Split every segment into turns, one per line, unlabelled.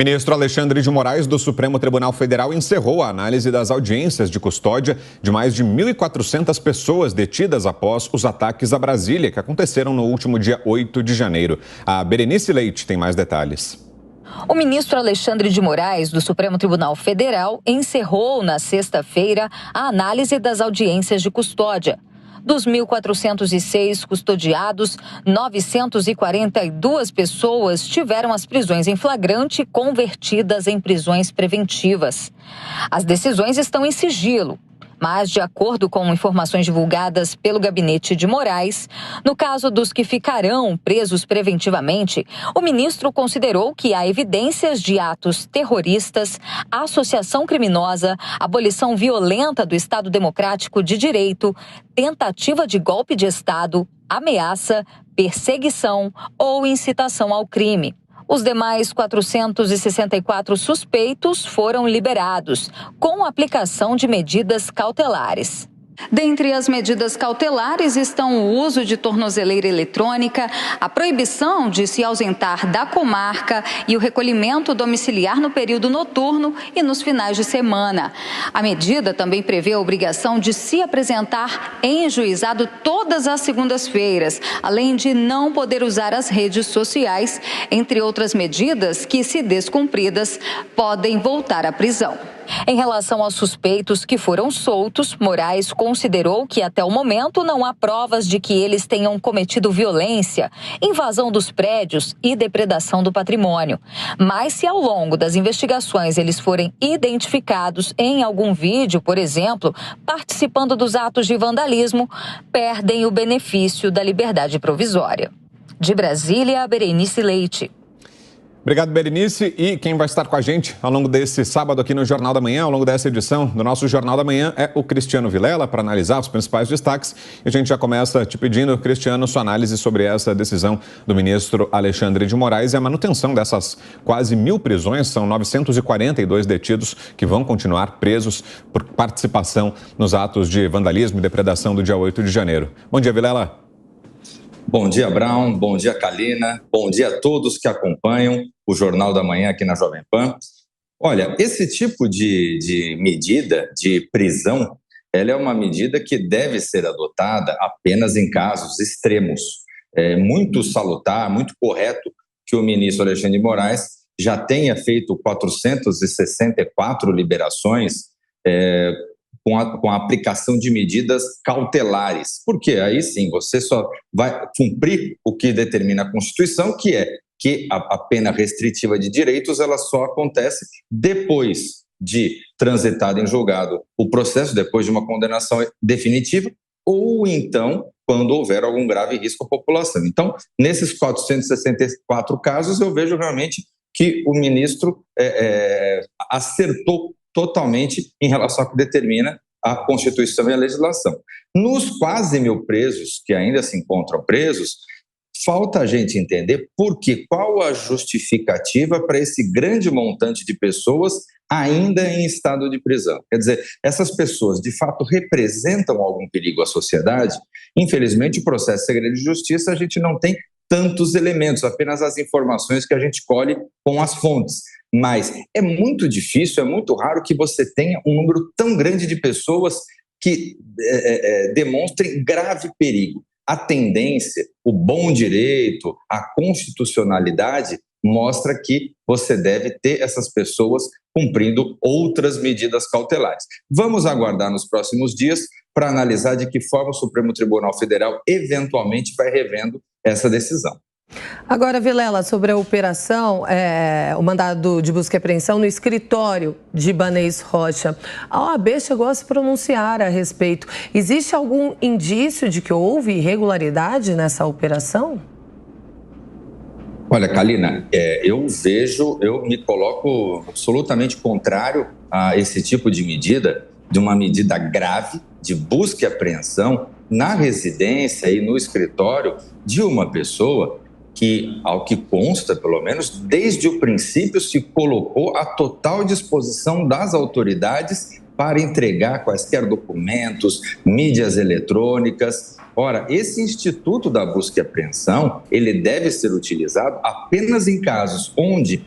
O ministro Alexandre de Moraes, do Supremo Tribunal Federal, encerrou a análise das audiências de custódia de mais de 1.400 pessoas detidas após os ataques a Brasília, que aconteceram no último dia 8 de janeiro. A Berenice Leite tem mais detalhes.
O ministro Alexandre de Moraes, do Supremo Tribunal Federal, encerrou na sexta-feira a análise das audiências de custódia. Dos 1.406 custodiados, 942 pessoas tiveram as prisões em flagrante convertidas em prisões preventivas. As decisões estão em sigilo, mas, de acordo com informações divulgadas pelo gabinete de Moraes, no caso dos que ficarão presos preventivamente, o ministro considerou que há evidências de atos terroristas, associação criminosa, abolição violenta do Estado Democrático de Direito, tentativa de golpe de Estado, ameaça, perseguição ou incitação ao crime. Os demais 464 suspeitos foram liberados, com aplicação de medidas cautelares. Dentre as medidas cautelares estão o uso de tornozeleira eletrônica, a proibição de se ausentar da comarca e o recolhimento domiciliar no período noturno e nos finais de semana. A medida também prevê a obrigação de se apresentar em juizado todas as segundas-feiras, além de não poder usar as redes sociais, entre outras medidas que, se descumpridas, podem voltar à prisão. Em relação aos suspeitos que foram soltos, Moraes considerou que até o momento não há provas de que eles tenham cometido violência, invasão dos prédios e depredação do patrimônio. Mas se ao longo das investigações eles forem identificados em algum vídeo, por exemplo, participando dos atos de vandalismo, perdem o benefício da liberdade provisória. De Brasília, Berenice Leite.
Obrigado, Berenice. E quem vai estar com a gente ao longo desse sábado aqui no Jornal da Manhã, ao longo dessa edição do nosso Jornal da Manhã, é o Cristiano Vilela, para analisar os principais destaques. E a gente já começa te pedindo, Cristiano, sua análise sobre essa decisão do ministro Alexandre de Moraes e a manutenção dessas quase 1.000 prisões. São 942 detidos que vão continuar presos por participação nos atos de vandalismo e depredação do dia 8 de janeiro. Bom dia, Vilela.
Bom dia, Brown. Bom dia, Kalina. Bom dia a todos que acompanham o Jornal da Manhã aqui na Jovem Pan. Olha, esse tipo de medida de prisão, ela é uma medida que deve ser adotada apenas em casos extremos. É muito salutar, muito correto que o ministro Alexandre de Moraes já tenha feito 464 liberações com a aplicação de medidas cautelares. Porque aí sim, você só vai cumprir o que determina a Constituição, que é que a pena restritiva de direitos ela só acontece depois de transitado em julgado o processo, depois de uma condenação definitiva, ou então quando houver algum grave risco à população. Então, nesses 464 casos, eu vejo realmente que o ministro acertou totalmente em relação ao que determina a Constituição e a legislação. Nos quase 1.000 presos que ainda se encontram presos, falta a gente entender qual a justificativa para esse grande montante de pessoas ainda em estado de prisão. Quer dizer, essas pessoas de fato representam algum perigo à sociedade? Infelizmente, o processo de segredo de justiça, a gente não tem tantos elementos, apenas as informações que a gente colhe com as fontes. Mas é muito difícil, é muito raro que você tenha um número tão grande de pessoas que demonstrem grave perigo. A tendência, o bom direito, a constitucionalidade mostra que você deve ter essas pessoas cumprindo outras medidas cautelares. Vamos aguardar nos próximos dias para analisar de que forma o Supremo Tribunal Federal eventualmente vai revendo essa decisão.
Agora, Vilela, sobre a operação, o mandado de busca e apreensão no escritório de Ibanez Rocha, a OAB chegou a se pronunciar a respeito. Existe algum indício de que houve irregularidade nessa operação?
Olha, Kalina, eu me coloco absolutamente contrário a esse tipo de medida, de uma medida grave de busca e apreensão na residência e no escritório de uma pessoa que, ao que consta, pelo menos, desde o princípio se colocou à total disposição das autoridades para entregar quaisquer documentos, mídias eletrônicas. Ora, esse instituto da busca e apreensão, ele deve ser utilizado apenas em casos onde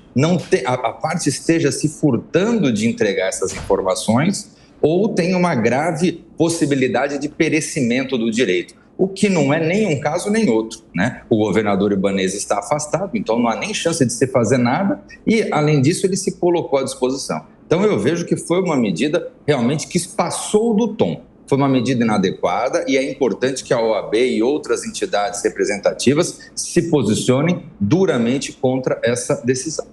a parte esteja se furtando de entregar essas informações ou tem uma grave possibilidade de perecimento do direito, o que não é nem um caso nem outro, né? O governador Ibanez está afastado, então não há nem chance de se fazer nada e, além disso, ele se colocou à disposição. Então, eu vejo que foi uma medida realmente que passou do tom. Foi uma medida inadequada e é importante que a OAB e outras entidades representativas se posicionem duramente contra essa decisão.